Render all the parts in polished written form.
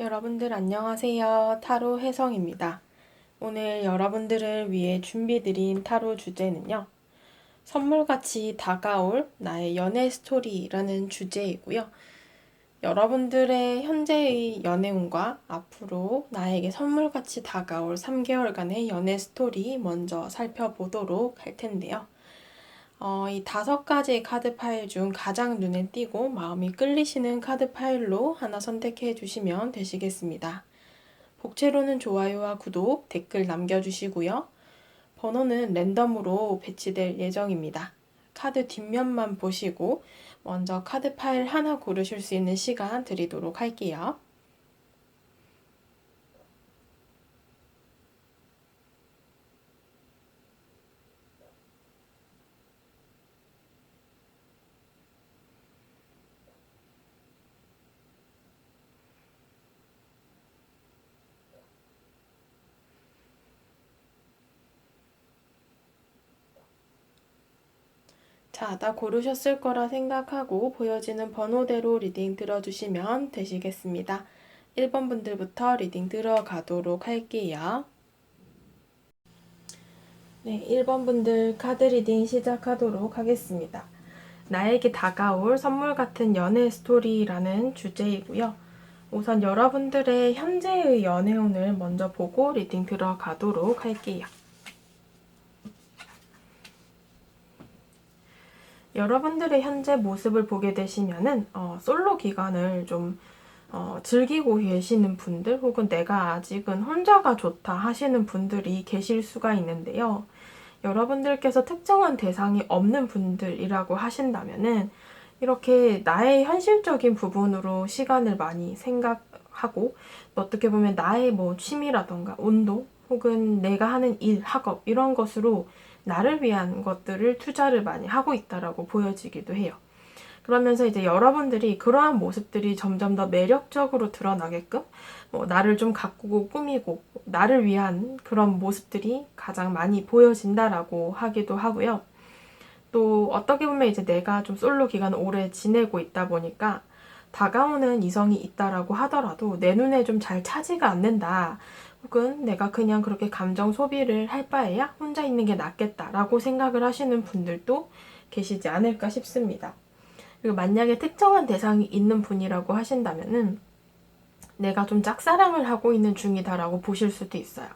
여러분들 안녕하세요. 타로 혜성입니다. 오늘 여러분들을 위해 준비드린 타로 주제는요. 선물같이 다가올 나의 연애 스토리라는 주제이고요. 여러분들의 현재의 연애운과 앞으로 나에게 선물같이 다가올 3개월간의 연애 스토리 먼저 살펴보도록 할 텐데요. 이 5가지의 카드 파일 중 가장 눈에 띄고 마음이 끌리시는 카드 파일로 하나 선택해 주시면 되시겠습니다. 복채로는 좋아요와 구독, 댓글 남겨주시고요. 번호는 랜덤으로 배치될 예정입니다. 카드 뒷면만 보시고 먼저 카드 파일 하나 고르실 수 있는 시간 드리도록 할게요. 자, 다 고르셨을 거라 생각하고 보여지는 번호대로 리딩 들어주시면 되시겠습니다. 1번 분들부터 리딩 들어가도록 할게요. 네, 1번 분들 카드 리딩 시작하도록 하겠습니다. 나에게 다가올 선물 같은 연애 스토리라는 주제이고요. 우선 여러분들의 현재의 연애운을 먼저 보고 리딩 들어가도록 할게요. 여러분들의 현재 모습을 보게 되시면은 솔로 기간을 좀 즐기고 계시는 분들 혹은 내가 아직은 혼자가 좋다 하시는 분들이 계실 수가 있는데요. 여러분들께서 특정한 대상이 없는 분들이라고 하신다면은 이렇게 나의 현실적인 부분으로 시간을 많이 생각하고 어떻게 보면 나의 뭐 취미라던가 운동 혹은 내가 하는 일, 학업 이런 것으로 나를 위한 것들을 투자를 많이 하고 있다라고 보여지기도 해요. 그러면서 이제 여러분들이 그러한 모습들이 점점 더 매력적으로 드러나게끔 나를 좀 가꾸고 꾸미고 나를 위한 그런 모습들이 가장 많이 보여진다라고 하기도 하고요. 또 어떻게 보면 이제 내가 좀 솔로 기간을 오래 지내고 있다 보니까 다가오는 이성이 있다라고 하더라도 내 눈에 좀 잘 차지가 않는다. 혹은 내가 그냥 그렇게 감정 소비를 할 바에야 혼자 있는 게 낫겠다라고 생각을 하시는 분들도 계시지 않을까 싶습니다. 그리고 만약에 특정한 대상이 있는 분이라고 하신다면은 내가 좀 짝사랑을 하고 있는 중이다라고 보실 수도 있어요.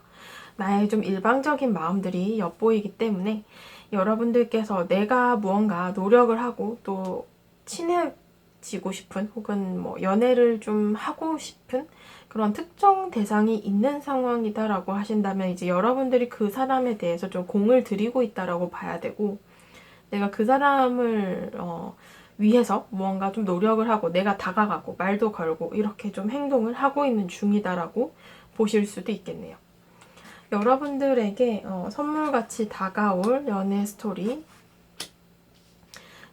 나의 좀 일방적인 마음들이 엿보이기 때문에 여러분들께서 내가 무언가 노력을 하고 또 친해지고 싶은 혹은 뭐 연애를 좀 하고 싶은 그런 특정 대상이 있는 상황이다라고 하신다면 이제 여러분들이 그 사람에 대해서 좀 공을 들이고 있다라고 봐야 되고 내가 그 사람을 위해서 무언가 좀 노력을 하고 내가 다가가고 말도 걸고 이렇게 좀 행동을 하고 있는 중이다라고 보실 수도 있겠네요. 여러분들에게 선물같이 다가올 연애 스토리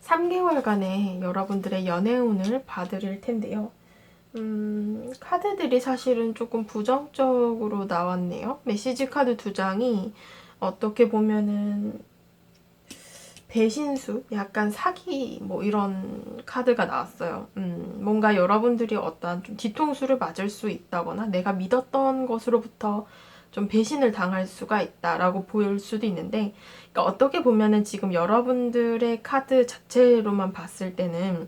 3개월간의 여러분들의 연애운을 봐드릴 텐데요. 카드들이 사실은 조금 부정적으로 나왔네요. 메시지 카드 2장이 어떻게 보면은 배신수, 약간 사기 뭐 이런 카드가 나왔어요. 뭔가 여러분들이 어떤 좀 뒤통수를 맞을 수 있다거나 내가 믿었던 것으로부터 좀 배신을 당할 수가 있다라고 보일 수도 있는데 그러니까 어떻게 보면은 지금 여러분들의 카드 자체로만 봤을 때는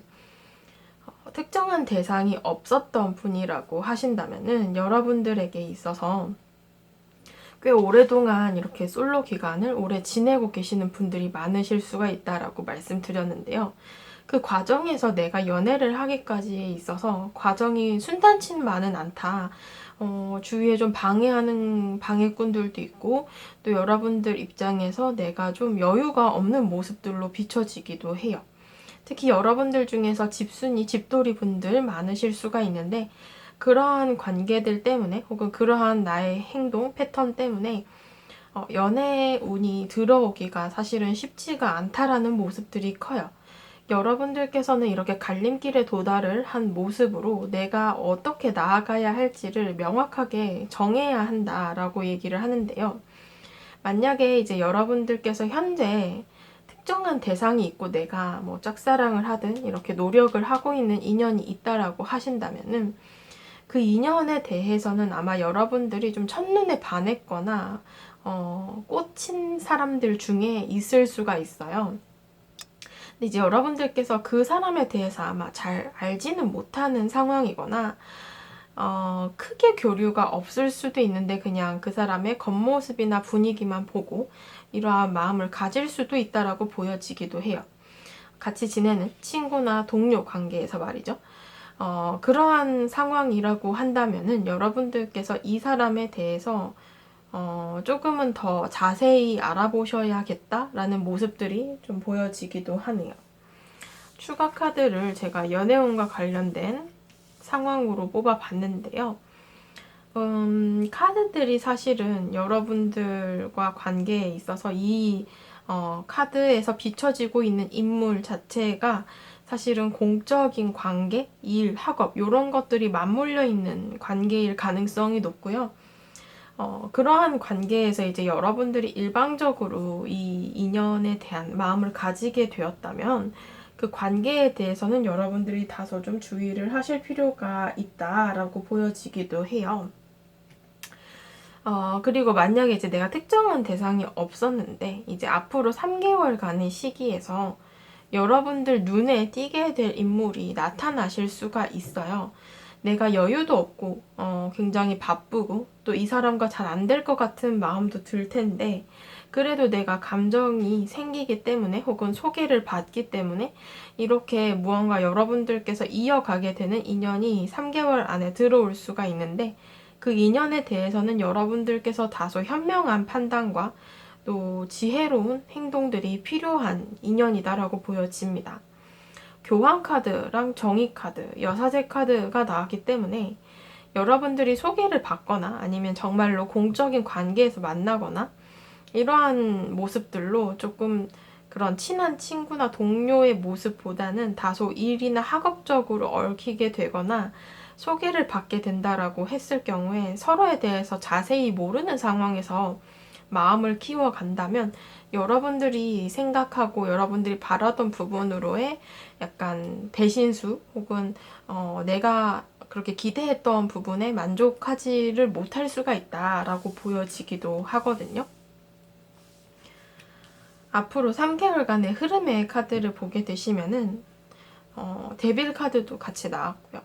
특정한 대상이 없었던 분이라고 하신다면은 여러분들에게 있어서 꽤 오랫동안 이렇게 솔로 기간을 오래 지내고 계시는 분들이 많으실 수가 있다라고 말씀드렸는데요. 그 과정에서 내가 연애를 하기까지에 있어서 과정이 순탄치만은 않다. 주위에 좀 방해하는 방해꾼들도 있고 또 여러분들 입장에서 내가 좀 여유가 없는 모습들로 비춰지기도 해요. 특히 여러분들 중에서 집순이, 집돌이 분들 많으실 수가 있는데 그러한 관계들 때문에 혹은 그러한 나의 행동 패턴 때문에 연애 운이 들어오기가 사실은 쉽지가 않다라는 모습들이 커요. 여러분들께서는 이렇게 갈림길에 도달을 한 모습으로 내가 어떻게 나아가야 할지를 명확하게 정해야 한다라고 얘기를 하는데요. 만약에 이제 여러분들께서 현재 특정한 대상이 있고 내가 뭐 짝사랑을 하든 이렇게 노력을 하고 있는 인연이 있다라고 하신다면은 그 인연에 대해서는 아마 여러분들이 좀 첫눈에 반했거나 꽂힌 사람들 중에 있을 수가 있어요. 근데 이제 여러분들께서 그 사람에 대해서 아마 잘 알지는 못하는 상황이거나 크게 교류가 없을 수도 있는데 그냥 그 사람의 겉모습이나 분위기만 보고 이러한 마음을 가질 수도 있다라고 보여지기도 해요. 같이 지내는 친구나 동료 관계에서 말이죠. 그러한 상황이라고 한다면은 여러분들께서 이 사람에 대해서 조금은 더 자세히 알아보셔야겠다라는 모습들이 좀 보여지기도 하네요. 추가 카드를 제가 연애운과 관련된 상황으로 뽑아봤는데요. 카드들이 사실은 여러분들과 관계에 있어서 이 카드에서 비춰지고 있는 인물 자체가 사실은 공적인 관계, 일, 학업 이런 것들이 맞물려 있는 관계일 가능성이 높고요. 그러한 관계에서 이제 여러분들이 일방적으로 이 인연에 대한 마음을 가지게 되었다면 그 관계에 대해서는 여러분들이 다소 좀 주의를 하실 필요가 있다라고 보여지기도 해요. 그리고 만약에 이제 내가 특정한 대상이 없었는데 이제 앞으로 3개월간의 시기에서 여러분들 눈에 띄게 될 인물이 나타나실 수가 있어요. 내가 여유도 없고 굉장히 바쁘고 또 이 사람과 잘 안 될 것 같은 마음도 들 텐데 그래도 내가 감정이 생기기 때문에 혹은 소개를 받기 때문에 이렇게 무언가 여러분들께서 이어가게 되는 인연이 3개월 안에 들어올 수가 있는데 그 인연에 대해서는 여러분들께서 다소 현명한 판단과 또 지혜로운 행동들이 필요한 인연이다라고 보여집니다. 교환 카드랑 정의 카드, 여사제 카드가 나왔기 때문에 여러분들이 소개를 받거나 아니면 정말로 공적인 관계에서 만나거나 이러한 모습들로 조금 그런 친한 친구나 동료의 모습보다는 다소 일이나 학업적으로 얽히게 되거나 소개를 받게 된다라고 했을 경우에 서로에 대해서 자세히 모르는 상황에서 마음을 키워간다면 여러분들이 생각하고 여러분들이 바라던 부분으로의 약간 배신수 혹은 내가 그렇게 기대했던 부분에 만족하지를 못할 수가 있다라고 보여지기도 하거든요. 앞으로 3개월간의 흐름의 카드를 보게 되시면은 데빌 카드도 같이 나왔고요.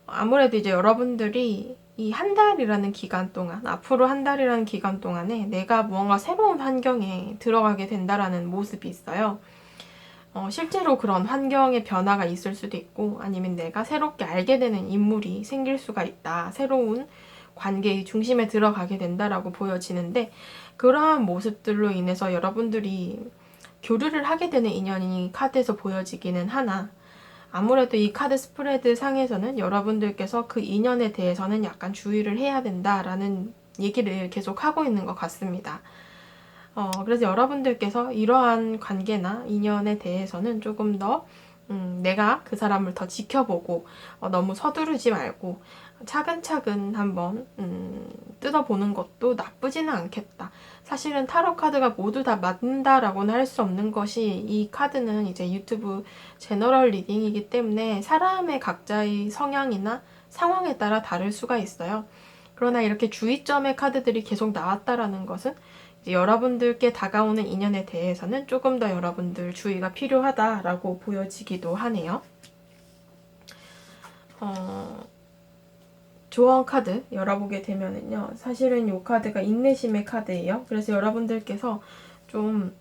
아무래도 이제 여러분들이 이 한 달이라는 기간 동안, 앞으로 한 달이라는 기간 동안에 내가 무언가 새로운 환경에 들어가게 된다라는 모습이 있어요. 실제로 그런 환경의 변화가 있을 수도 있고, 아니면 내가 새롭게 알게 되는 인물이 생길 수가 있다. 새로운 관계의 중심에 들어가게 된다라고 보여지는데, 그러한 모습들로 인해서 여러분들이 교류를 하게 되는 인연이 카드에서 보여지기는 하나, 아무래도 이 카드 스프레드 상에서는 여러분들께서 그 인연에 대해서는 약간 주의를 해야 된다라는 얘기를 계속 하고 있는 것 같습니다. 그래서 여러분들께서 이러한 관계나 인연에 대해서는 조금 더 내가 그 사람을 더 지켜보고 너무 서두르지 말고 차근차근 한번 뜯어보는 것도 나쁘지는 않겠다. 사실은 타로 카드가 모두 다 맞는다라고는 할 수 없는 것이 이 카드는 이제 유튜브 제너럴 리딩이기 때문에 사람의 각자의 성향이나 상황에 따라 다를 수가 있어요. 그러나 이렇게 주의점의 카드들이 계속 나왔다라는 것은 이제 여러분들께 다가오는 인연에 대해서는 조금 더 여러분들 주의가 필요하다라고 보여지기도 하네요. 조언 카드 열어보게 되면은요, 사실은 이 카드가 인내심의 카드예요. 그래서 여러분들께서 좀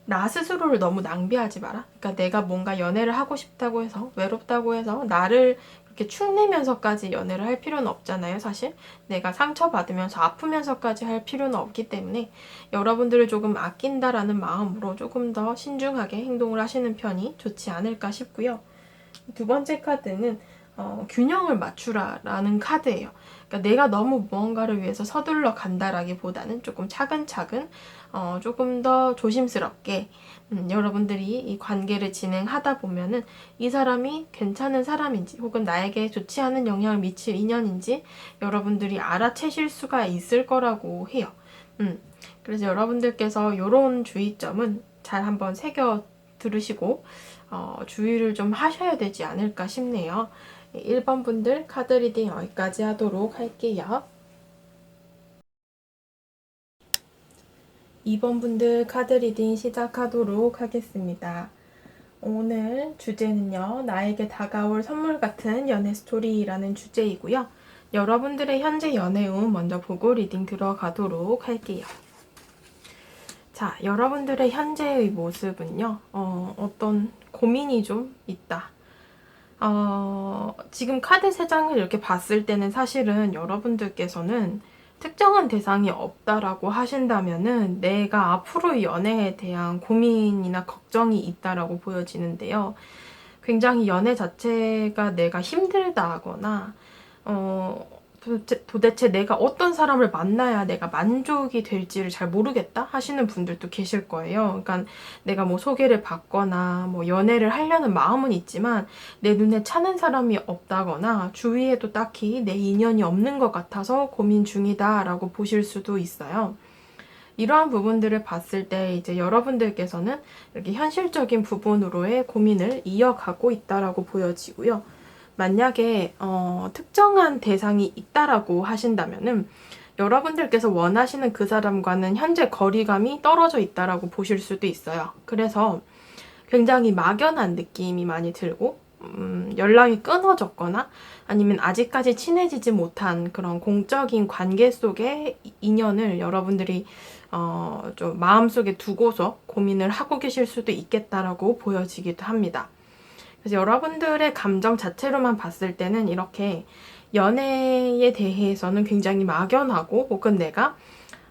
나 스스로를 너무 낭비하지 마라. 그러니까 내가 뭔가 연애를 하고 싶다고 해서, 외롭다고 해서 나를 그렇게 축내면서까지 연애를 할 필요는 없잖아요, 사실. 내가 상처받으면서 아프면서까지 할 필요는 없기 때문에 여러분들을 조금 아낀다라는 마음으로 조금 더 신중하게 행동을 하시는 편이 좋지 않을까 싶고요. 두 번째 카드는 균형을 맞추라라는 카드예요. 그러니까 내가 너무 무언가를 위해서 서둘러 간다라기보다는 조금 차근차근 조금 더 조심스럽게 여러분들이 이 관계를 진행하다 보면은 이 사람이 괜찮은 사람인지 혹은 나에게 좋지 않은 영향을 미칠 인연인지 여러분들이 알아채실 수가 있을 거라고 해요. 그래서 여러분들께서 이런 주의점은 잘 한번 새겨 들으시고 주의를 좀 하셔야 되지 않을까 싶네요. 1번 분들 카드 리딩 여기까지 하도록 할게요. 2번 분들 카드 리딩 시작하도록 하겠습니다. 오늘 주제는요, 나에게 다가올 선물 같은 연애 스토리라는 주제이고요. 여러분들의 현재 연애운 먼저 보고 리딩 들어가도록 할게요. 자, 여러분들의 현재의 모습은요, 어떤 고민이 좀 있다. 지금 카드 3장을 이렇게 봤을 때는 사실은 여러분들께서는 특정한 대상이 없다라고 하신다면은 내가 앞으로 연애에 대한 고민이나 걱정이 있다라고 보여지는데요. 굉장히 연애 자체가 내가 힘들다거나, 도대체 내가 어떤 사람을 만나야 내가 만족이 될지를 잘 모르겠다 하시는 분들도 계실 거예요. 그러니까 내가 뭐 소개를 받거나 뭐 연애를 하려는 마음은 있지만 내 눈에 차는 사람이 없다거나 주위에도 딱히 내 인연이 없는 것 같아서 고민 중이다라고 보실 수도 있어요. 이러한 부분들을 봤을 때 이제 여러분들께서는 이렇게 현실적인 부분으로의 고민을 이어가고 있다라고 보여지고요. 만약에 특정한 대상이 있다라고 하신다면은 여러분들께서 원하시는 그 사람과는 현재 거리감이 떨어져 있다라고 보실 수도 있어요. 그래서 굉장히 막연한 느낌이 많이 들고 연락이 끊어졌거나 아니면 아직까지 친해지지 못한 그런 공적인 관계 속의 인연을 여러분들이 좀 마음속에 두고서 고민을 하고 계실 수도 있겠다라고 보여지기도 합니다. 그래서 여러분들의 감정 자체로만 봤을 때는 이렇게 연애에 대해서는 굉장히 막연하고 혹은 내가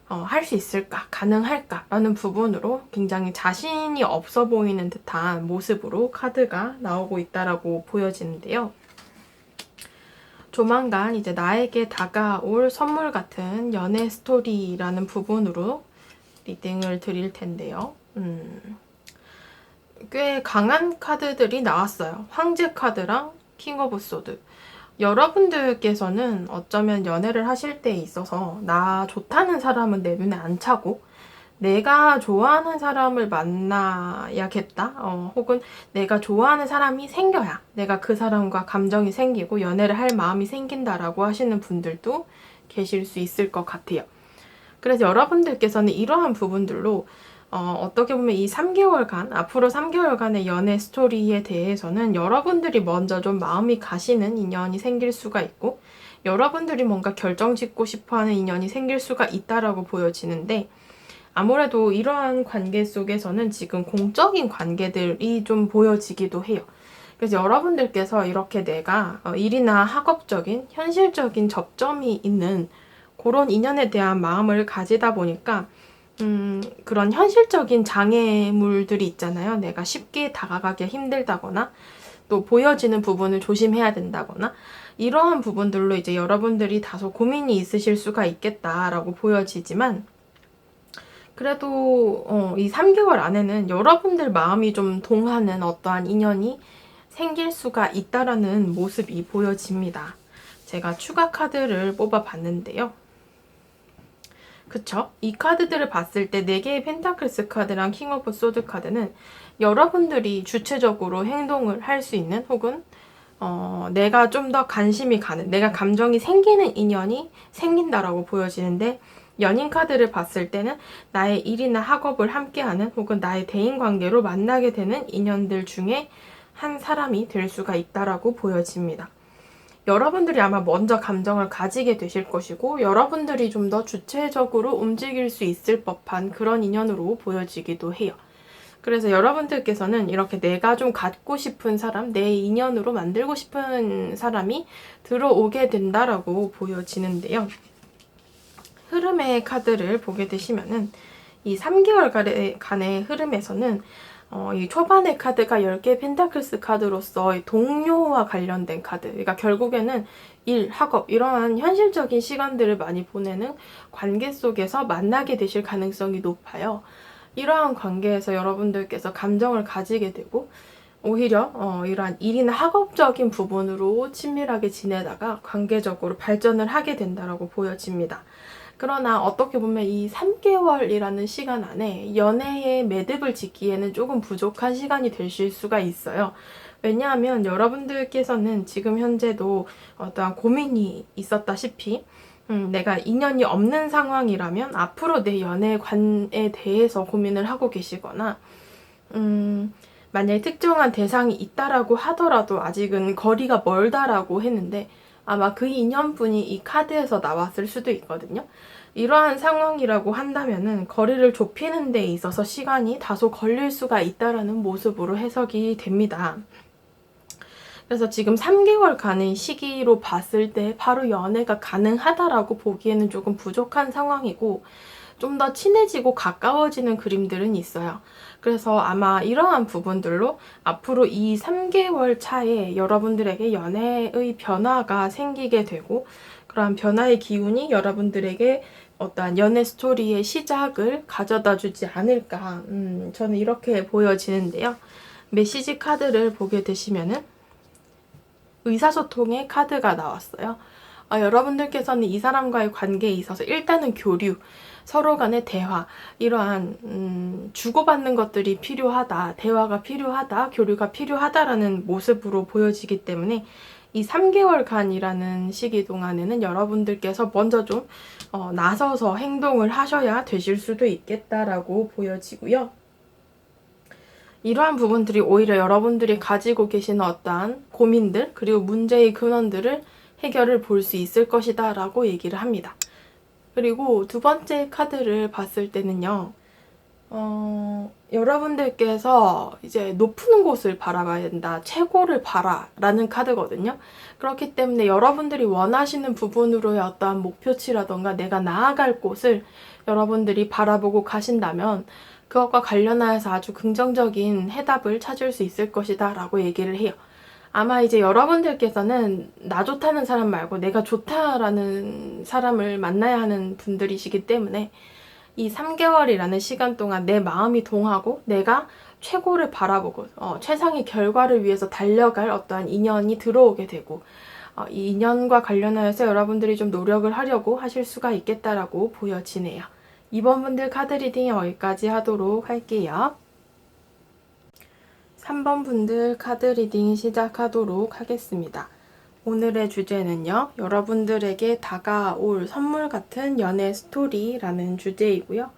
할 수 있을까, 가능할까 라는 부분으로 굉장히 자신이 없어 보이는 듯한 모습으로 카드가 나오고 있다라고 보여지는데요. 조만간 이제 나에게 다가올 선물 같은 연애 스토리라는 부분으로 리딩을 드릴 텐데요. 꽤 강한 카드들이 나왔어요. 황제 카드랑 킹 오브 소드. 여러분들께서는 어쩌면 연애를 하실 때 있어서 나 좋다는 사람은 내 눈에 안 차고 내가 좋아하는 사람을 만나야겠다. 혹은 내가 좋아하는 사람이 생겨야 내가 그 사람과 감정이 생기고 연애를 할 마음이 생긴다라고 하시는 분들도 계실 수 있을 것 같아요. 그래서 여러분들께서는 이러한 부분들로 어떻게 보면 이 3개월간, 앞으로 3개월간의 연애 스토리에 대해서는 여러분들이 먼저 좀 마음이 가시는 인연이 생길 수가 있고, 여러분들이 뭔가 결정 짓고 싶어 하는 인연이 생길 수가 있다라고 보여지는데, 아무래도 이러한 관계 속에서는 지금 공적인 관계들이 좀 보여지기도 해요. 그래서 여러분들께서 이렇게 내가 일이나 학업적인, 현실적인 접점이 있는 그런 인연에 대한 마음을 가지다 보니까 그런 현실적인 장애물들이 있잖아요. 내가 쉽게 다가가기 힘들다거나 또 보여지는 부분을 조심해야 된다거나 이러한 부분들로 이제 여러분들이 다소 고민이 있으실 수가 있겠다라고 보여지지만 그래도 이 3개월 안에는 여러분들 마음이 좀 동하는 어떠한 인연이 생길 수가 있다라는 모습이 보여집니다. 제가 추가 카드를 뽑아봤는데요. 그쵸? 이 카드들을 봤을 때 4개의 펜타클스 카드랑 킹 오브 소드 카드는 여러분들이 주체적으로 행동을 할 수 있는 혹은 내가 좀 더 관심이 가는, 내가 감정이 생기는 인연이 생긴다라고 보여지는데 연인 카드를 봤을 때는 나의 일이나 학업을 함께하는 혹은 나의 대인관계로 만나게 되는 인연들 중에 한 사람이 될 수가 있다라고 보여집니다. 여러분들이 아마 먼저 감정을 가지게 되실 것이고 여러분들이 좀 더 주체적으로 움직일 수 있을 법한 그런 인연으로 보여지기도 해요. 그래서 여러분들께서는 이렇게 내가 좀 갖고 싶은 사람, 내 인연으로 만들고 싶은 사람이 들어오게 된다라고 보여지는데요. 흐름의 카드를 보게 되시면은 이 3개월간의 흐름에서는 이 초반의 카드가 10개의 펜타클스 카드로서 동료와 관련된 카드. 그러니까 결국에는 일, 학업, 이러한 현실적인 시간들을 많이 보내는 관계 속에서 만나게 되실 가능성이 높아요. 이러한 관계에서 여러분들께서 감정을 가지게 되고 오히려 이러한 일이나 학업적인 부분으로 친밀하게 지내다가 관계적으로 발전을 하게 된다고 보여집니다. 그러나 어떻게 보면 이 3개월이라는 시간 안에 연애의 매듭을 짓기에는 조금 부족한 시간이 되실 수가 있어요. 왜냐하면 여러분들께서는 지금 현재도 어떠한 고민이 있었다시피 내가 인연이 없는 상황이라면 앞으로 내 연애관에 대해서 고민을 하고 계시거나 만약에 특정한 대상이 있다라고 하더라도 아직은 거리가 멀다라고 했는데 아마 그 인연분이 이 카드에서 나왔을 수도 있거든요. 이러한 상황이라고 한다면은 거리를 좁히는 데 있어서 시간이 다소 걸릴 수가 있다라는 모습으로 해석이 됩니다. 그래서 지금 3개월간의 시기로 봤을 때 바로 연애가 가능하다라고 보기에는 조금 부족한 상황이고 좀 더 친해지고 가까워지는 그림들은 있어요. 그래서 아마 이러한 부분들로 앞으로 이 3개월 차에 여러분들에게 연애의 변화가 생기게 되고 그러한 변화의 기운이 여러분들에게 어떠한 연애 스토리의 시작을 가져다 주지 않을까 저는 이렇게 보여지는데요. 메시지 카드를 보게 되시면은 의사소통의 카드가 나왔어요. 여러분들께서는 이 사람과의 관계에 있어서 일단은 교류, 서로 간의 대화, 이러한 주고받는 것들이 필요하다, 대화가 필요하다, 교류가 필요하다라는 모습으로 보여지기 때문에 이 3개월간이라는 시기 동안에는 여러분들께서 먼저 좀 나서서 행동을 하셔야 되실 수도 있겠다라고 보여지고요. 이러한 부분들이 오히려 여러분들이 가지고 계시는 어떠한 고민들 그리고 문제의 근원들을 해결을 볼 수 있을 것이다 라고 얘기를 합니다. 그리고 두 번째 카드를 봤을 때는요. 여러분들께서 이제 높은 곳을 바라봐야 된다. 최고를 바라 라는 카드거든요. 그렇기 때문에 여러분들이 원하시는 부분으로의 어떠한 목표치라던가 내가 나아갈 곳을 여러분들이 바라보고 가신다면 그것과 관련하여서 아주 긍정적인 해답을 찾을 수 있을 것이다 라고 얘기를 해요. 아마 이제 여러분들께서는 나 좋다는 사람 말고 내가 좋다라는 사람을 만나야 하는 분들이시기 때문에 이 3개월이라는 시간 동안 내 마음이 동하고 내가 최고를 바라보고 최상의 결과를 위해서 달려갈 어떠한 인연이 들어오게 되고 이 인연과 관련하여서 여러분들이 좀 노력을 하려고 하실 수가 있겠다라고 보여지네요. 이번 분들 카드 리딩 여기까지 하도록 할게요. 3번 분들 카드 리딩 시작하도록 하겠습니다. 오늘의 주제는요. 여러분들에게 다가올 선물 같은 연애 스토리라는 주제이고요.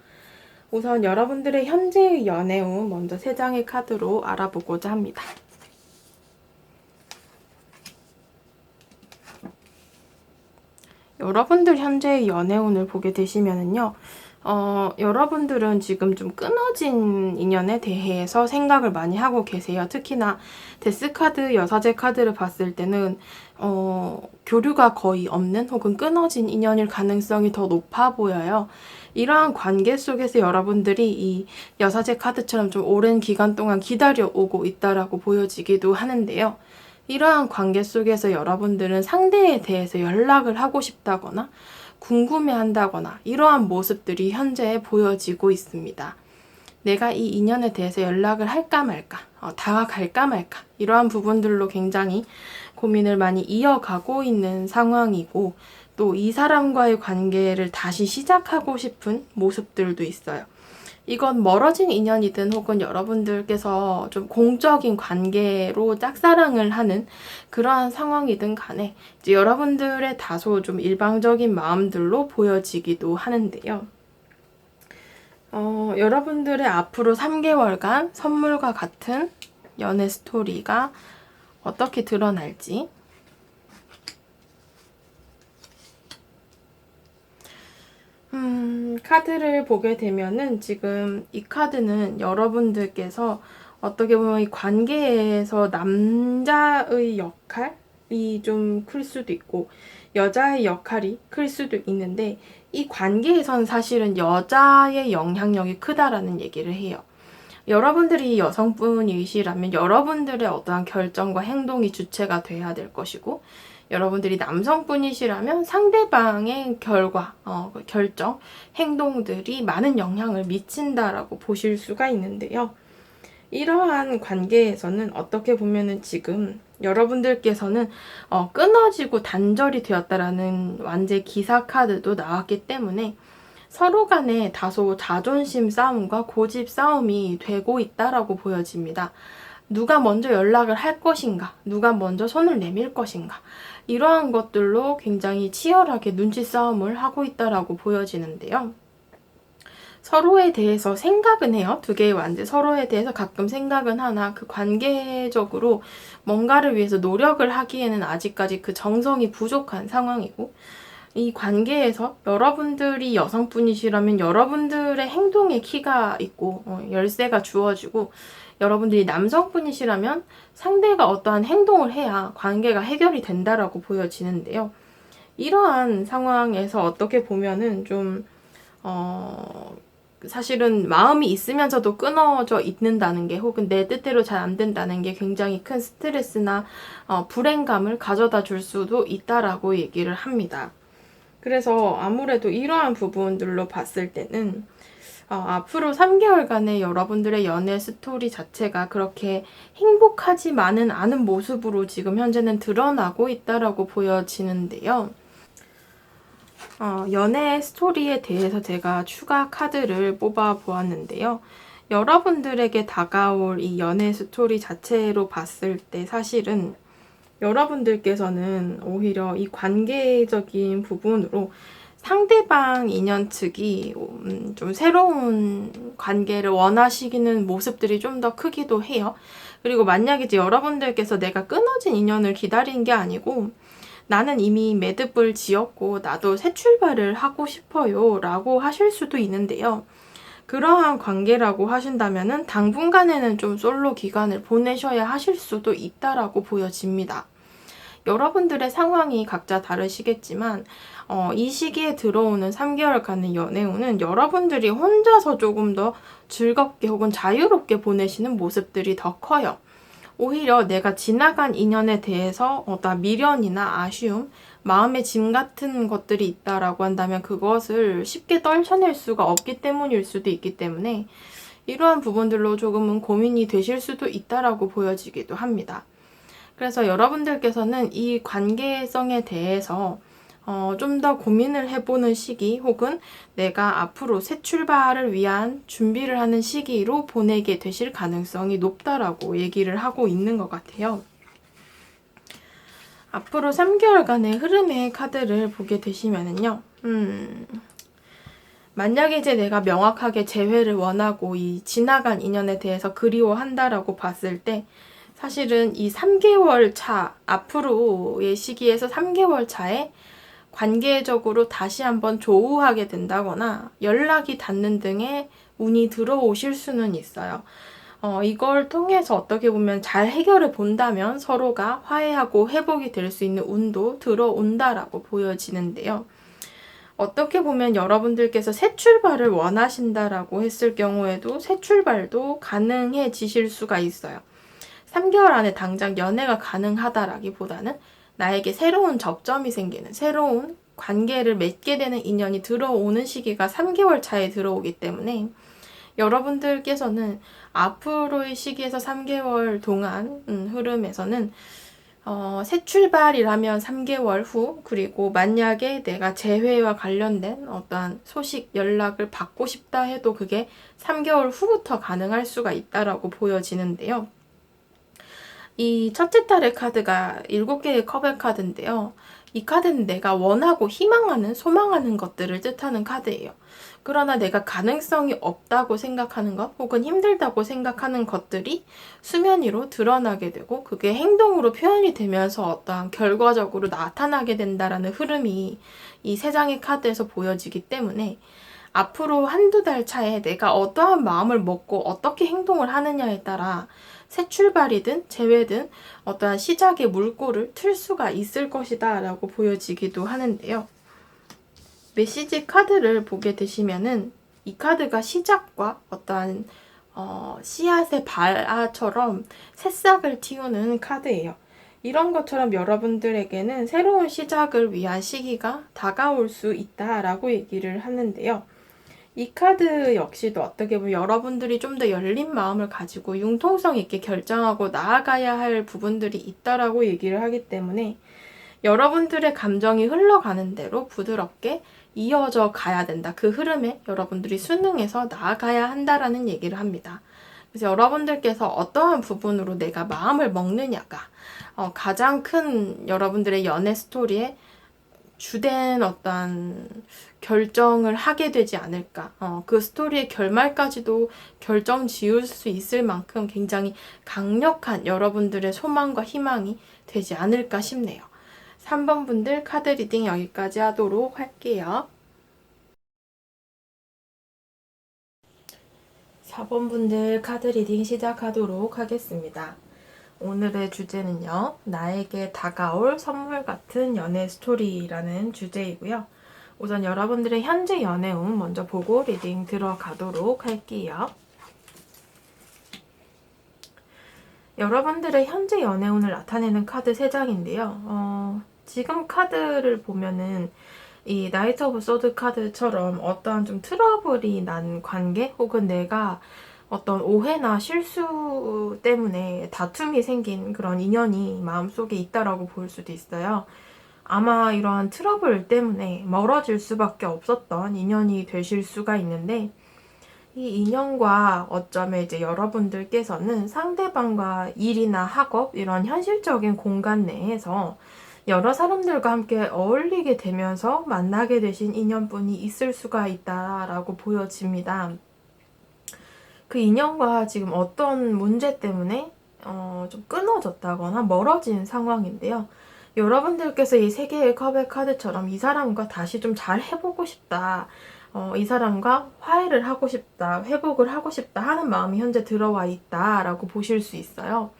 우선 여러분들의 현재의 연애운 먼저 3장의 카드로 알아보고자 합니다. 여러분들 현재의 연애운을 보게 되시면은요. 여러분들은 지금 좀 끊어진 인연에 대해서 생각을 많이 하고 계세요. 특히나 데스카드, 여사제 카드를 봤을 때는 교류가 거의 없는 혹은 끊어진 인연일 가능성이 더 높아 보여요. 이러한 관계 속에서 여러분들이 이 여사제 카드처럼 좀 오랜 기간 동안 기다려오고 있다라고 보여지기도 하는데요. 이러한 관계 속에서 여러분들은 상대에 대해서 연락을 하고 싶다거나 궁금해한다거나 이러한 모습들이 현재 보여지고 있습니다. 내가 이 인연에 대해서 연락을 할까 말까, 다가갈까 말까 이러한 부분들로 굉장히 고민을 많이 이어가고 있는 상황이고 또 이 사람과의 관계를 다시 시작하고 싶은 모습들도 있어요. 이건 멀어진 인연이든 혹은 여러분들께서 좀 공적인 관계로 짝사랑을 하는 그러한 상황이든 간에 이제 여러분들의 다소 좀 일방적인 마음들로 보여지기도 하는데요. 여러분들의 앞으로 3개월간 선물과 같은 연애 스토리가 어떻게 드러날지 카드를 보게 되면은 지금 이 카드는 여러분들께서 어떻게 보면 이 관계에서 남자의 역할이 좀 클 수도 있고 여자의 역할이 클 수도 있는데 이 관계에선 사실은 여자의 영향력이 크다라는 얘기를 해요. 여러분들이 여성분이시라면 여러분들의 어떠한 결정과 행동이 주체가 돼야 될 것이고 여러분들이 남성분이시라면 상대방의 결정, 행동들이 많은 영향을 미친다라고 보실 수가 있는데요. 이러한 관계에서는 어떻게 보면은 지금 여러분들께서는 끊어지고 단절이 되었다라는 완제 기사 카드도 나왔기 때문에 서로 간에 다소 자존심 싸움과 고집 싸움이 되고 있다라고 보여집니다. 누가 먼저 연락을 할 것인가, 누가 먼저 손을 내밀 것인가, 이러한 것들로 굉장히 치열하게 눈치 싸움을 하고 있다라고 보여지는데요. 서로에 대해서 생각은 해요. 두 개의 완제 서로에 대해서 가끔 생각은 하나 그 관계적으로 뭔가를 위해서 노력을 하기에는 아직까지 그 정성이 부족한 상황이고, 이 관계에서 여러분들이 여성분이시라면 여러분들의 행동에 키가 있고 열쇠가 주어지고, 여러분들이 남성분이시라면 상대가 어떠한 행동을 해야 관계가 해결이 된다라고 보여지는데요. 이러한 상황에서 어떻게 보면은 좀 사실은 마음이 있으면서도 끊어져 있는다는 게, 혹은 내 뜻대로 잘 안 된다는 게 굉장히 큰 스트레스나 불행감을 가져다 줄 수도 있다라고 얘기를 합니다. 그래서 아무래도 이러한 부분들로 봤을 때는 앞으로 3개월간의 여러분들의 연애 스토리 자체가 그렇게 행복하지만은 않은 모습으로 지금 현재는 드러나고 있다라고 보여지는데요. 연애 스토리에 대해서 제가 추가 카드를 뽑아 보았는데요. 여러분들에게 다가올 이 연애 스토리 자체로 봤을 때 사실은 여러분들께서는 오히려 이 관계적인 부분으로 상대방 인연 측이 좀 새로운 관계를 원하시는 모습들이 좀 더 크기도 해요. 그리고 만약에 이제 여러분들께서 내가 끊어진 인연을 기다린 게 아니고 나는 이미 매듭을 지었고 나도 새 출발을 하고 싶어요 라고 하실 수도 있는데요. 그러한 관계라고 하신다면은 당분간에는 좀 솔로 기간을 보내셔야 하실 수도 있다라고 보여집니다. 여러분들의 상황이 각자 다르시겠지만 이 시기에 들어오는 3개월간의 연애운은 여러분들이 혼자서 조금 더 즐겁게 혹은 자유롭게 보내시는 모습들이 더 커요. 오히려 내가 지나간 인연에 대해서 어떤 미련이나 아쉬움, 마음의 짐 같은 것들이 있다라고 한다면 그것을 쉽게 떨쳐낼 수가 없기 때문일 수도 있기 때문에 이러한 부분들로 조금은 고민이 되실 수도 있다라고 보여지기도 합니다. 그래서 여러분들께서는 이 관계성에 대해서 좀 더 고민을 해보는 시기, 혹은 내가 앞으로 새 출발을 위한 준비를 하는 시기로 보내게 되실 가능성이 높다라고 얘기를 하고 있는 것 같아요. 앞으로 3개월간의 흐름의 카드를 보게 되시면은요, 만약에 이제 내가 명확하게 재회를 원하고 이 지나간 인연에 대해서 그리워한다라고 봤을 때 사실은 이 3개월 차, 앞으로의 시기에서 3개월 차에 관계적으로 다시 한번 조우하게 된다거나 연락이 닿는 등의 운이 들어오실 수는 있어요. 이걸 통해서 어떻게 보면 잘 해결해 본다면 서로가 화해하고 회복이 될 수 있는 운도 들어온다라고 보여지는데요. 어떻게 보면 여러분들께서 새 출발을 원하신다라고 했을 경우에도 새 출발도 가능해지실 수가 있어요. 3개월 안에 당장 연애가 가능하다라기보다는 나에게 새로운 접점이 생기는, 새로운 관계를 맺게 되는 인연이 들어오는 시기가 3개월 차에 들어오기 때문에 여러분들께서는 앞으로의 시기에서 3개월 동안 흐름에서는 새 출발이라면 3개월 후, 그리고 만약에 내가 재회와 관련된 어떠한 소식, 연락을 받고 싶다 해도 그게 3개월 후부터 가능할 수가 있다라고 보여지는데요. 이 첫째 달의 카드가 7개의 컵의 카드인데요. 이 카드는 내가 원하고 희망하는, 소망하는 것들을 뜻하는 카드예요. 그러나 내가 가능성이 없다고 생각하는 것, 혹은 힘들다고 생각하는 것들이 수면 위로 드러나게 되고 그게 행동으로 표현이 되면서 어떠한 결과적으로 나타나게 된다라는 흐름이 이 3장의 카드에서 보여지기 때문에 앞으로 한두 달 차에 내가 어떠한 마음을 먹고 어떻게 행동을 하느냐에 따라 새 출발이든 재회든 어떠한 시작의 물꼬를 틀 수가 있을 것이다 라고 보여지기도 하는데요. 메시지 카드를 보게 되시면은 이 카드가 시작과 어떠한 씨앗의 발아처럼 새싹을 틔우는 카드예요. 이런 것처럼 여러분들에게는 새로운 시작을 위한 시기가 다가올 수 있다라고 얘기를 하는데요. 이 카드 역시도 어떻게 보면 여러분들이 좀 더 열린 마음을 가지고 융통성 있게 결정하고 나아가야 할 부분들이 있다라고 얘기를 하기 때문에 여러분들의 감정이 흘러가는 대로 부드럽게 이어져 가야 된다. 그 흐름에 여러분들이 순응해서 나아가야 한다라는 얘기를 합니다. 그래서 여러분들께서 어떠한 부분으로 내가 마음을 먹느냐가 가장 큰 여러분들의 연애 스토리에 주된 어떠한 결정을 하게 되지 않을까. 그 스토리의 결말까지도 결정 지을 수 있을 만큼 굉장히 강력한 여러분들의 소망과 희망이 되지 않을까 싶네요. 3번 분들 카드 리딩 여기까지 하도록 할게요. 4번 분들 카드 리딩 시작하도록 하겠습니다. 오늘의 주제는요, 나에게 다가올 선물 같은 연애 스토리라는 주제이고요. 우선 여러분들의 현재 연애 운 먼저 보고 리딩 들어가도록 할게요. 여러분들의 현재 연애 운을 나타내는 카드 3장인데요. 지금 카드를 보면은 이 나이트 오브 소드 카드처럼 어떠한 좀 트러블이 난 관계 혹은 내가 어떤 오해나 실수 때문에 다툼이 생긴 그런 인연이 마음속에 있다라고 볼 수도 있어요. 아마 이러한 트러블 때문에 멀어질 수밖에 없었던 인연이 되실 수가 있는데 이 인연과 어쩌면 이제 여러분들께서는 상대방과 일이나 학업 이런 현실적인 공간 내에서 여러 사람들과 함께 어울리게 되면서 만나게 되신 인연분이 있을 수가 있다라고 보여집니다. 그 인연과 지금 어떤 문제 때문에 좀 끊어졌다거나 멀어진 상황인데요. 여러분들께서 이 세 개의 컵의 카드처럼 이 사람과 다시 좀 잘 해보고 싶다. 이 사람과 화해를 하고 싶다. 회복을 하고 싶다 하는 마음이 현재 들어와 있다라고 보실 수 있어요.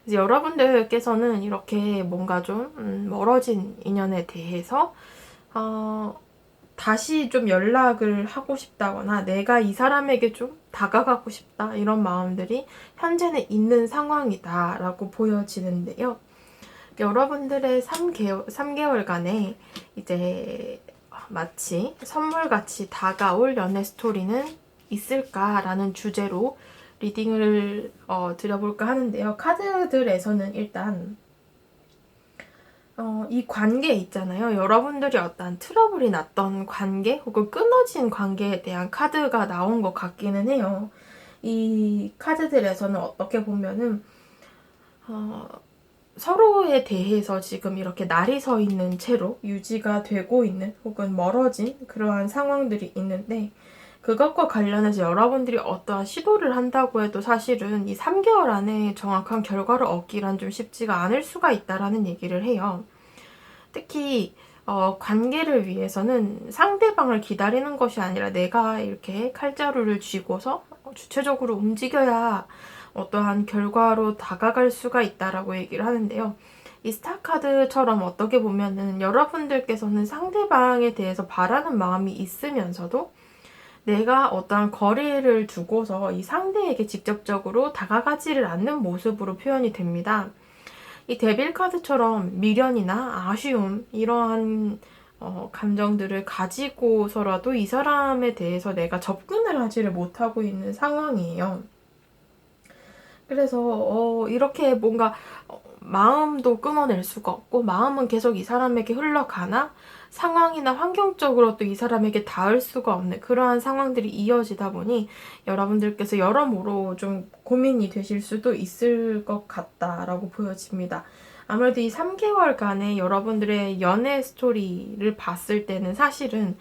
이제 여러분들께서는 이렇게 뭔가 좀 멀어진 인연에 대해서 다시 좀 연락을 하고 싶다거나 내가 이 사람에게 좀 다가가고 싶다 이런 마음들이 현재는 있는 상황이다라고 보여지는데요. 여러분들의 3개월간의 이제 마치 선물같이 다가올 연애 스토리는 있을까라는 주제로 리딩을 드려볼까 하는데요. 카드들에서는 일단 이 관계 있잖아요. 여러분들이 어떤 트러블이 났던 관계 혹은 끊어진 관계에 대한 카드가 나온 것 같기는 해요. 이 카드들에서는 어떻게 보면은 서로에 대해서 지금 이렇게 날이 서 있는 채로 유지가 되고 있는 혹은 멀어진 그러한 상황들이 있는데 그것과 관련해서 여러분들이 어떠한 시도를 한다고 해도 사실은 이 3개월 안에 정확한 결과를 얻기란 좀 쉽지가 않을 수가 있다라는 얘기를 해요. 특히 관계를 위해서는 상대방을 기다리는 것이 아니라 내가 이렇게 칼자루를 쥐고서 주체적으로 움직여야 어떠한 결과로 다가갈 수가 있다라고 얘기를 하는데요. 이 스타카드처럼 어떻게 보면은 여러분들께서는 상대방에 대해서 바라는 마음이 있으면서도 내가 어떠한 거리를 두고서 이 상대에게 직접적으로 다가가지를 않는 모습으로 표현이 됩니다. 이 데빌 카드처럼 미련이나 아쉬움 이러한 감정들을 가지고서라도 이 사람에 대해서 내가 접근을 하지를 못하고 있는 상황이에요. 그래서 이렇게 뭔가 마음도 끊어낼 수가 없고 마음은 계속 이 사람에게 흘러가나 상황이나 환경적으로 또 이 사람에게 닿을 수가 없는 그러한 상황들이 이어지다 보니 여러분들께서 여러모로 좀 고민이 되실 수도 있을 것 같다라고 보여집니다. 아무래도 이 3개월간의 여러분들의 연애 스토리를 봤을 때는 사실은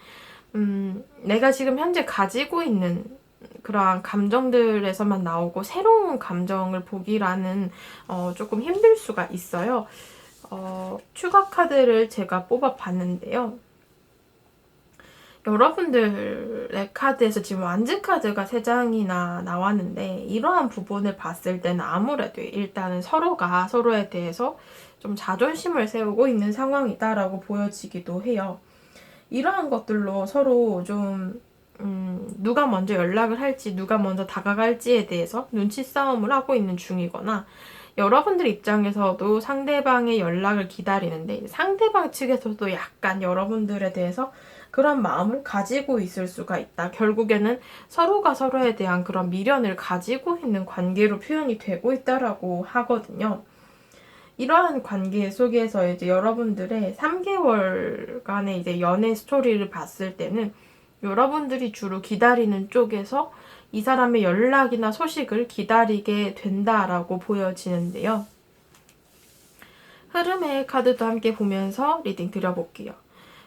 내가 지금 현재 가지고 있는 그러한 감정들에서만 나오고 새로운 감정을 보기라는 조금 힘들 수가 있어요. 추가 카드를 제가 뽑아 봤는데요. 여러분들의 카드에서 지금 완즈 카드가 3장이나 나왔는데 이러한 부분을 봤을 때는 아무래도 일단은 서로가 서로에 대해서 좀 자존심을 세우고 있는 상황이다라고 보여지기도 해요. 이러한 것들로 서로 좀 누가 먼저 연락을 할지 누가 먼저 다가갈지에 대해서 눈치 싸움을 하고 있는 중이거나 여러분들 입장에서도 상대방의 연락을 기다리는데 상대방 측에서도 약간 여러분들에 대해서 그런 마음을 가지고 있을 수가 있다. 결국에는 서로가 서로에 대한 그런 미련을 가지고 있는 관계로 표현이 되고 있다라고 하거든요. 이러한 관계 속에서 이제 여러분들의 3개월간의 이제 연애 스토리를 봤을 때는 여러분들이 주로 기다리는 쪽에서 이 사람의 연락이나 소식을 기다리게 된다라고 보여지는데요. 흐름의 카드도 함께 보면서 리딩 드려볼게요.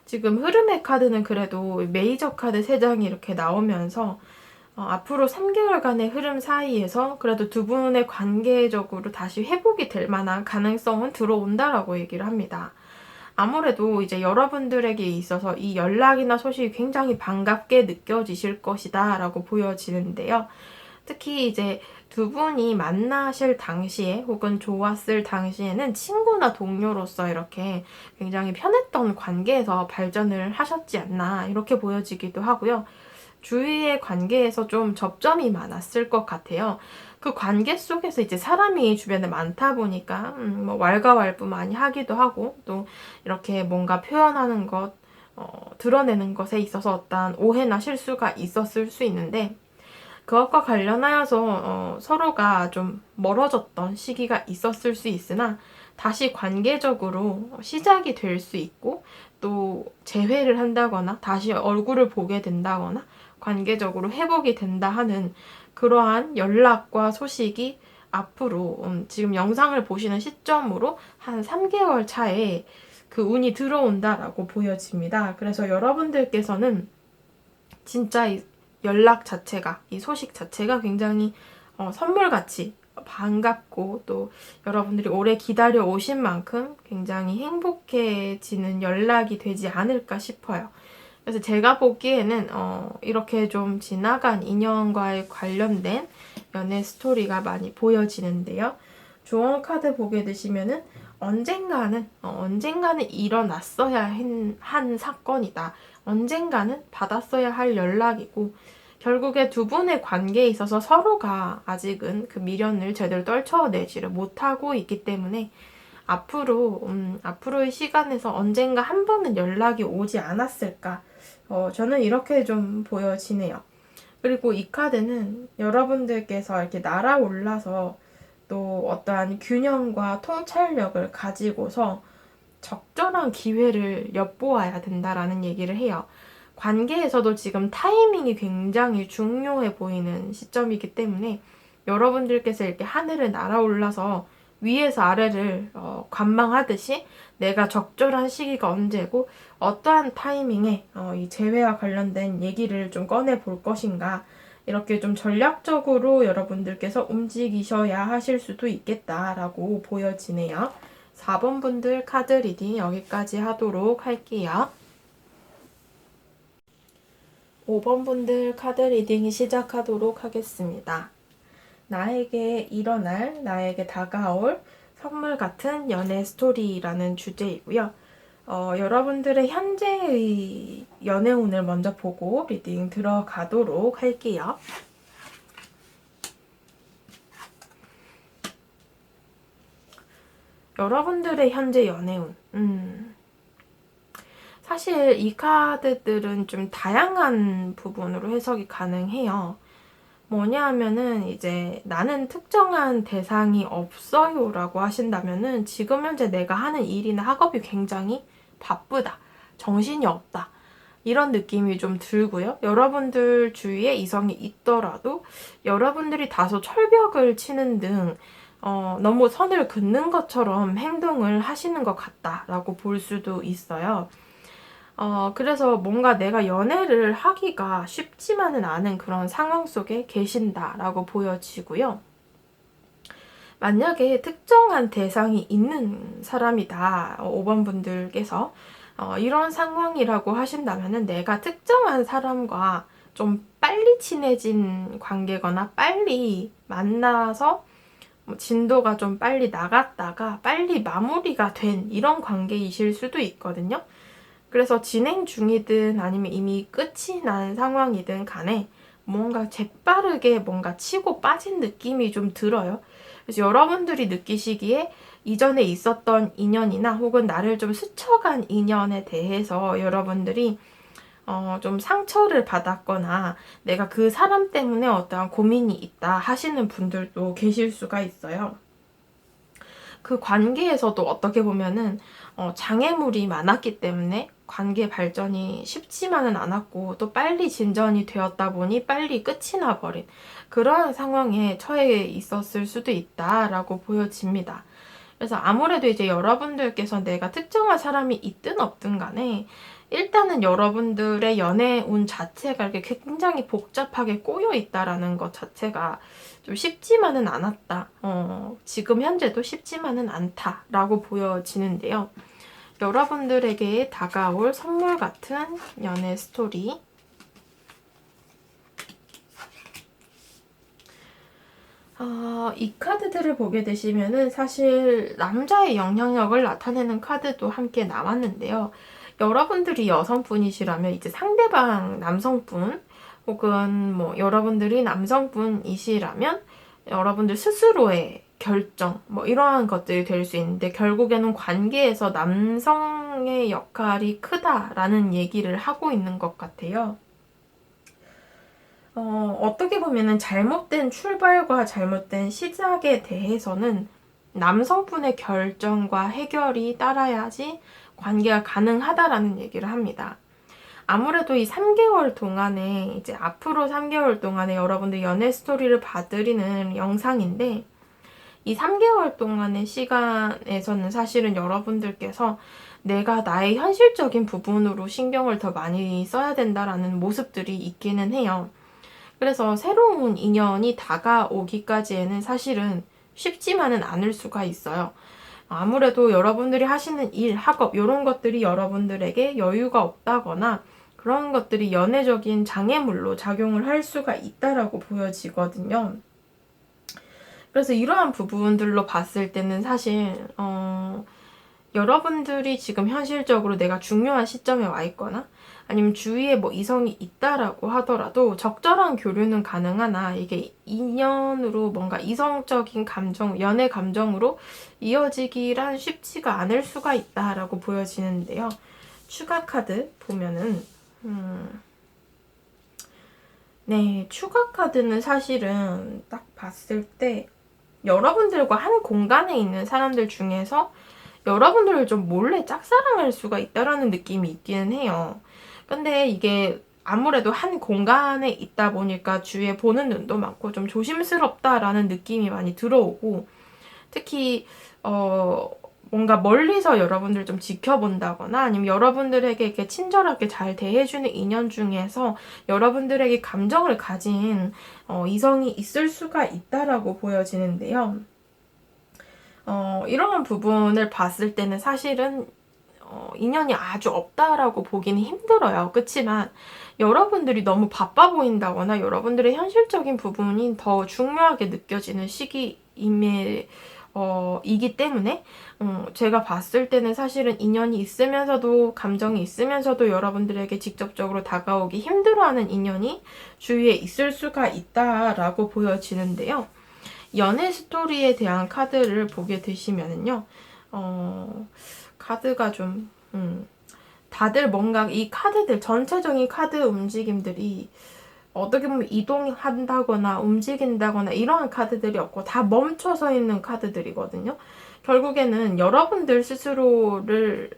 지금 흐름의 카드는 그래도 메이저 카드 3장이 이렇게 나오면서 앞으로 3개월간의 흐름 사이에서 그래도 두 분의 관계적으로 다시 회복이 될 만한 가능성은 들어온다라고 얘기를 합니다. 아무래도 이제 여러분들에게 있어서 이 연락이나 소식이 굉장히 반갑게 느껴지실 것이다 라고 보여지는데요. 특히 이제 두 분이 만나실 당시에 혹은 좋았을 당시에는 친구나 동료로서 이렇게 굉장히 편했던 관계에서 발전을 하셨지 않나 이렇게 보여지기도 하고요. 주위의 관계에서 좀 접점이 많았을 것 같아요. 그 관계 속에서 이제 사람이 주변에 많다 보니까 뭐 왈가왈부 많이 하기도 하고 또 이렇게 뭔가 표현하는 것, 드러내는 것에 있어서 어떤 오해나 실수가 있었을 수 있는데 그것과 관련하여서 서로가 좀 멀어졌던 시기가 있었을 수 있으나 다시 관계적으로 시작이 될 수 있고 또 재회를 한다거나 다시 얼굴을 보게 된다거나 관계적으로 회복이 된다 하는 그러한 연락과 소식이 앞으로 지금 영상을 보시는 시점으로 한 3개월 차에 그 운이 들어온다라고 보여집니다. 그래서 여러분들께서는 진짜 이 연락 자체가, 이 소식 자체가 굉장히 선물같이 반갑고 또 여러분들이 오래 기다려 오신 만큼 굉장히 행복해지는 연락이 되지 않을까 싶어요. 그래서 제가 보기에는 이렇게 좀 지나간 인연과의 관련된 연애 스토리가 많이 보여지는데요. 조언 카드 보게 되시면은 언젠가는 일어났어야 한 사건이다. 언젠가는 받았어야 할 연락이고 결국에 두 분의 관계에 있어서 서로가 아직은 그 미련을 제대로 떨쳐내지를 못하고 있기 때문에 앞으로의 시간에서 언젠가 한 번은 연락이 오지 않았을까. 저는 이렇게 좀 보여지네요. 그리고 이 카드는 여러분들께서 이렇게 날아올라서 또 어떠한 균형과 통찰력을 가지고서 적절한 기회를 엿보아야 된다라는 얘기를 해요. 관계에서도 지금 타이밍이 굉장히 중요해 보이는 시점이기 때문에 여러분들께서 이렇게 하늘을 날아올라서 위에서 아래를 관망하듯이 내가 적절한 시기가 언제고 어떠한 타이밍에 이 재회와 관련된 얘기를 좀 꺼내 볼 것인가 이렇게 좀 전략적으로 여러분들께서 움직이셔야 하실 수도 있겠다라고 보여지네요. 4번 분들 카드 리딩 여기까지 하도록 할게요. 5번 분들 카드 리딩 시작하도록 하겠습니다. 나에게 일어날, 나에게 다가올 선물 같은 연애 스토리라는 주제이고요. 여러분들의 현재의 연애운을 먼저 보고 리딩 들어가도록 할게요. 여러분들의 현재 연애운. 사실 이 카드들은 좀 다양한 부분으로 해석이 가능해요. 뭐냐 하면은 이제 나는 특정한 대상이 없어요 라고 하신다면은 지금 현재 내가 하는 일이나 학업이 굉장히 바쁘다. 정신이 없다. 이런 느낌이 좀 들고요. 여러분들 주위에 이성이 있더라도 여러분들이 다소 철벽을 치는 등 너무 선을 긋는 것처럼 행동을 하시는 것 같다라고 볼 수도 있어요. 그래서 뭔가 내가 연애를 하기가 쉽지만은 않은 그런 상황 속에 계신다라고 보여지고요. 만약에 특정한 대상이 있는 사람이다, 5번 분들께서 이런 상황이라고 하신다면은 내가 특정한 사람과 좀 빨리 친해진 관계거나 빨리 만나서 진도가 좀 빨리 나갔다가 빨리 마무리가 된 이런 관계이실 수도 있거든요. 그래서 진행 중이든 아니면 이미 끝이 난 상황이든 간에 뭔가 재빠르게 뭔가 치고 빠진 느낌이 좀 들어요. 그래서 여러분들이 느끼시기에 이전에 있었던 인연이나 혹은 나를 좀 스쳐간 인연에 대해서 여러분들이 좀 상처를 받았거나 내가 그 사람 때문에 어떠한 고민이 있다 하시는 분들도 계실 수가 있어요. 그 관계에서도 어떻게 보면은 장애물이 많았기 때문에 관계 발전이 쉽지만은 않았고 또 빨리 진전이 되었다 보니 빨리 끝이 나버린 그런 상황에 처해 있었을 수도 있다라고 보여집니다. 그래서 아무래도 이제 여러분들께서 내가 특정한 사람이 있든 없든 간에 일단은 여러분들의 연애운 자체가 이렇게 굉장히 복잡하게 꼬여 있다라는 것 자체가 좀 쉽지만은 않았다. 지금 현재도 쉽지만은 않다라고 보여지는데요. 여러분들에게 다가올 선물 같은 연애 스토리. 이 카드들을 보게 되시면은 사실 남자의 영향력을 나타내는 카드도 함께 나왔는데요. 여러분들이 여성분이시라면 이제 상대방 남성분 혹은 뭐 여러분들이 남성분이시라면 여러분들 스스로의 결정 뭐 이러한 것들이 될 수 있는데 결국에는 관계에서 남성의 역할이 크다라는 얘기를 하고 있는 것 같아요. 어떻게 보면은 잘못된 출발과 잘못된 시작에 대해서는 남성분의 결정과 해결이 따라야지 관계가 가능하다라는 얘기를 합니다. 아무래도 이 3개월 동안에 이제 앞으로 3개월 동안에 여러분들 연애 스토리를 봐드리는 영상인데 이 3개월 동안의 시간에서는 사실은 여러분들께서 내가 나의 현실적인 부분으로 신경을 더 많이 써야 된다라는 모습들이 있기는 해요. 그래서 새로운 인연이 다가오기까지에는 사실은 쉽지만은 않을 수가 있어요. 아무래도 여러분들이 하시는 일, 학업 이런 것들이 여러분들에게 여유가 없다거나 그런 것들이 연애적인 장애물로 작용을 할 수가 있다라고 보여지거든요. 그래서 이러한 부분들로 봤을 때는 사실 여러분들이 지금 현실적으로 내가 중요한 시점에 와 있거나 아니면 주위에 뭐 이성이 있다라고 하더라도 적절한 교류는 가능하나 이게 인연으로 뭔가 이성적인 감정, 연애 감정으로 이어지기란 쉽지가 않을 수가 있다라고 보여지는데요. 추가 카드 보면은 네, 추가 카드는 사실은 딱 봤을 때 여러분들과 한 공간에 있는 사람들 중에서 여러분들을 좀 몰래 짝사랑할 수가 있다라는 느낌이 있기는 해요. 근데 이게 아무래도 한 공간에 있다 보니까 주위에 보는 눈도 많고 좀 조심스럽다라는 느낌이 많이 들어오고 특히 뭔가 멀리서 여러분들 좀 지켜본다거나 아니면 여러분들에게 이렇게 친절하게 잘 대해주는 인연 중에서 여러분들에게 감정을 가진 이성이 있을 수가 있다라고 보여지는데요. 이런 부분을 봤을 때는 사실은 인연이 아주 없다라고 보기는 힘들어요. 그렇지만 여러분들이 너무 바빠 보인다거나 여러분들의 현실적인 부분이 더 중요하게 느껴지는 시기임에 이기 때문에 제가 봤을 때는 사실은 인연이 있으면서도 감정이 있으면서도 여러분들에게 직접적으로 다가오기 힘들어하는 인연이 주위에 있을 수가 있다라고 보여지는데요. 연애 스토리에 대한 카드를 보게 되시면은요, 카드가 좀, 다들 뭔가 이 카드들, 전체적인 카드 움직임들이 어떻게 보면 이동한다거나 움직인다거나 이러한 카드들이 없고 다 멈춰서 있는 카드들이거든요. 결국에는 여러분들 스스로를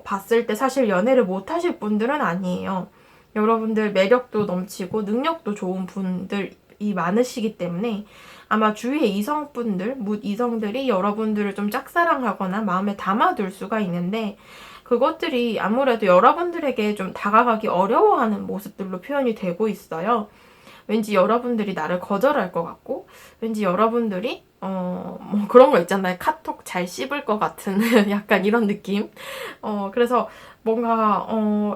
봤을 때 사실 연애를 못 하실 분들은 아니에요. 여러분들 매력도 넘치고 능력도 좋은 분들이 많으시기 때문에 아마 주위의 이성분들, 이성들이 여러분들을 좀 짝사랑하거나 마음에 담아둘 수가 있는데 그것들이 아무래도 여러분들에게 좀 다가가기 어려워하는 모습들로 표현이 되고 있어요. 왠지 여러분들이 나를 거절할 것 같고 왠지 여러분들이 뭐 그런 거 있잖아요. 카톡 잘 씹을 것 같은 약간 이런 느낌. 그래서 뭔가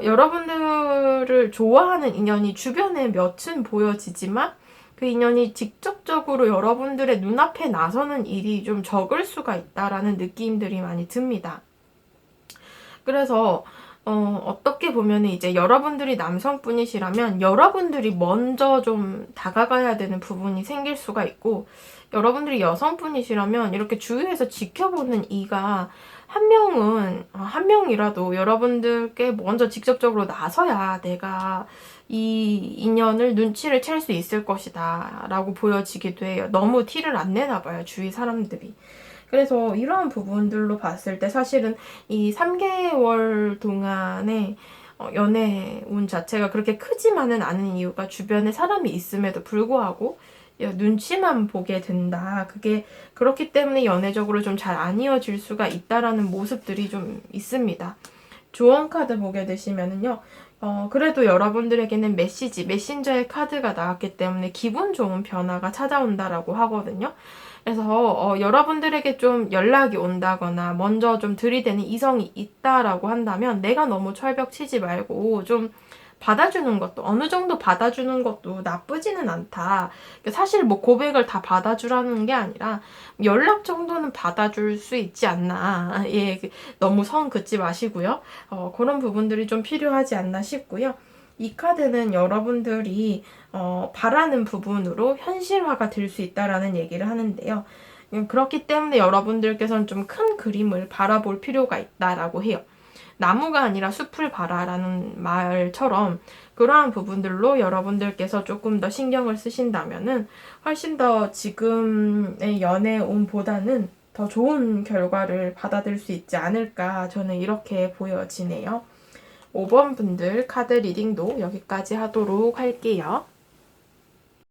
여러분들을 좋아하는 인연이 주변에 몇은 보여지지만 그 인연이 직접적으로 여러분들의 눈앞에 나서는 일이 좀 적을 수가 있다라는 느낌들이 많이 듭니다. 그래서 어떻게 보면 이제 여러분들이 남성분이시라면 여러분들이 먼저 좀 다가가야 되는 부분이 생길 수가 있고 여러분들이 여성분이시라면 이렇게 주위에서 지켜보는 이가 한 명이라도 여러분들께 먼저 직접적으로 나서야 내가 이 인연을 눈치를 챌 수 있을 것이다 라고 보여지기도 해요. 너무 티를 안 내나 봐요, 주위 사람들이. 그래서 이러한 부분들로 봤을 때 사실은 이 3개월 동안의 연애 운 자체가 그렇게 크지만은 않은 이유가 주변에 사람이 있음에도 불구하고 눈치만 보게 된다. 그게 그렇기 때문에 연애적으로 좀 잘 안 이어질 수가 있다라는 모습들이 좀 있습니다. 조언 카드 보게 되시면은요. 그래도 여러분들에게는 메신저의 카드가 나왔기 때문에 기분 좋은 변화가 찾아온다라고 하거든요. 그래서 여러분들에게 좀 연락이 온다거나 먼저 좀 들이대는 이성이 있다라고 한다면 내가 너무 철벽 치지 말고 좀 받아주는 것도 어느 정도 받아주는 것도 나쁘지는 않다. 사실 뭐 고백을 다 받아주라는 게 아니라 연락 정도는 받아줄 수 있지 않나. 예, 너무 선 긋지 마시고요. 그런 부분들이 좀 필요하지 않나 싶고요. 이 카드는 여러분들이 바라는 부분으로 현실화가 될 수 있다라는 얘기를 하는데요. 그렇기 때문에 여러분들께서는 좀 큰 그림을 바라볼 필요가 있다라고 해요. 나무가 아니라 숲을 봐라라는 말처럼 그러한 부분들로 여러분들께서 조금 더 신경을 쓰신다면은 훨씬 더 지금의 연애운보다는 더 좋은 결과를 받아들일 수 있지 않을까 저는 이렇게 보여지네요. 5번 분들 카드 리딩도 여기까지 하도록 할게요.